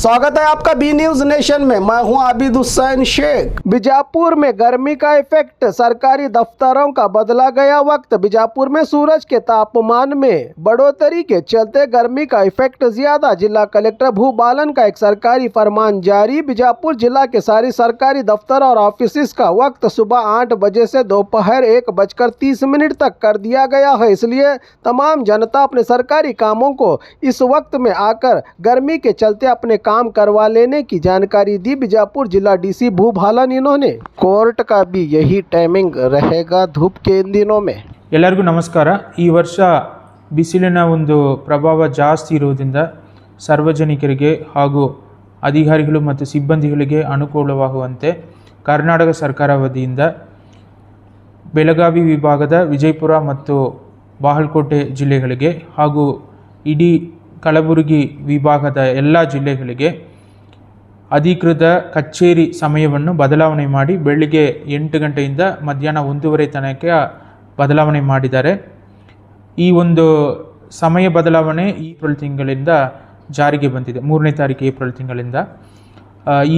स्वागत है आपका बी न्यूज नेशन में। मैं हूं आबिद हुसैन शेख। बीजापुर में गर्मी का इफेक्ट, सरकारी दफ्तरों का बदला गया वक्त। बीजापुर में सूरज के तापमान में बढ़ोतरी के चलते गर्मी का इफेक्ट ज्यादा। जिला कलेक्टर भूबालन का एक सरकारी फरमान जारी। बीजापुर जिला के सारी सरकारी दफ्तर और ऑफिस का वक्त सुबह 8 बजे से दोपहर 1:30 तक कर दिया गया है। इसलिए तमाम जनता अपने सरकारी कामों को इस वक्त में आकर गर्मी के चलते अपने काम करवा लेने की जानकारी दी। बीजापुर जिला डीसी भूबालन इन्होंने कोर्ट का भी यही टाइमिंग रहेगा धूप के इन दिनों में। ಎಲ್ಲರಿಗೂ ನಮಸ್ಕಾರ। ಈ ವರ್ಷ ಬಿಸಿಲಿನ ಒಂದು ಪ್ರಭಾವ ಜಾಸ್ತಿ ಇರುವುದರಿಂದ ಸಾರ್ವಜನಿಕರಿಗೆ ಹಾಗೂ ಅಧಿಕಾರಿಗಳು ಮತ್ತು ಸಿಬ್ಬಂದಿಗಳಿಗೆ ಅನುಕೂಲವಾಗುವಂತೆ ಕರ್ನಾಟಕ ಸರ್ಕಾರ ವತಿಯಿಂದ ಬೆಳಗಾವಿ ವಿಭಾಗದ ವಿಜಯಪುರ ಮತ್ತು ಬಾಗಲಕೋಟೆ ಜಿಲ್ಲೆಗಳಿಗೆ ಹಾಗೂ ಇಡೀ ಕಲಬುರಗಿ ವಿಭಾಗದ ಎಲ್ಲ ಜಿಲ್ಲೆಗಳಿಗೆ ಅಧಿಕೃತ ಕಚೇರಿ ಸಮಯವನ್ನು ಬದಲಾವಣೆ ಮಾಡಿ ಬೆಳಿಗ್ಗೆ 8 ಗಂಟೆಯಿಂದ ಮಧ್ಯಾಹ್ನ 1:30 ತನಕ ಬದಲಾವಣೆ ಮಾಡಿದ್ದಾರೆ. ಈ ಒಂದು ಸಮಯ ಬದಲಾವಣೆ ಏಪ್ರಿಲ್ ತಿಂಗಳಿಂದ ಜಾರಿಗೆ ಬಂದಿದೆ, 3ನೇ ತಾರೀಕು ಏಪ್ರಿಲ್ ತಿಂಗಳಿಂದ.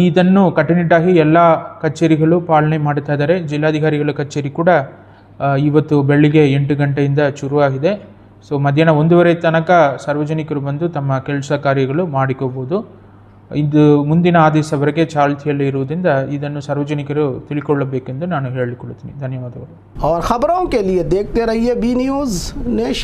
ಇದನ್ನು ಕಟ್ಟುನಿಟ್ಟಾಗಿ ಎಲ್ಲ ಕಚೇರಿಗಳು ಪಾಲನೆ ಮಾಡ್ತಾ ಇದ್ದಾರೆ. ಜಿಲ್ಲಾಧಿಕಾರಿಗಳ ಕಚೇರಿ ಕೂಡ ಇವತ್ತು ಬೆಳಿಗ್ಗೆ 8 ಗಂಟೆಯಿಂದ ಶುರುವಾಗಿದೆ. ಸೊ ಮಧ್ಯಾಹ್ನ 1:30 ತನಕ ಸಾರ್ವಜನಿಕರು ಬಂದು ತಮ್ಮ ಕೆಲಸ ಕಾರ್ಯಗಳು ಮಾಡಿಕೋಬಹುದು. ಇದು ಮುಂದಿನ ಆದೇಶವರೆಗೆ ಚಾಲ್ತಿಯಲ್ಲಿ ಇರುವುದರಿಂದ ಇದನ್ನು ಸಾರ್ವಜನಿಕರು ತಿಳ್ಕೊಳ್ಳಬೇಕೆಂದು ನಾನು ಹೇಳಿಕೊಳ್ಳುತ್ತೀನಿ. ಧನ್ಯವಾದಗಳು. और खबरों के लिए देखते रहिए बी न्यूज नेशन।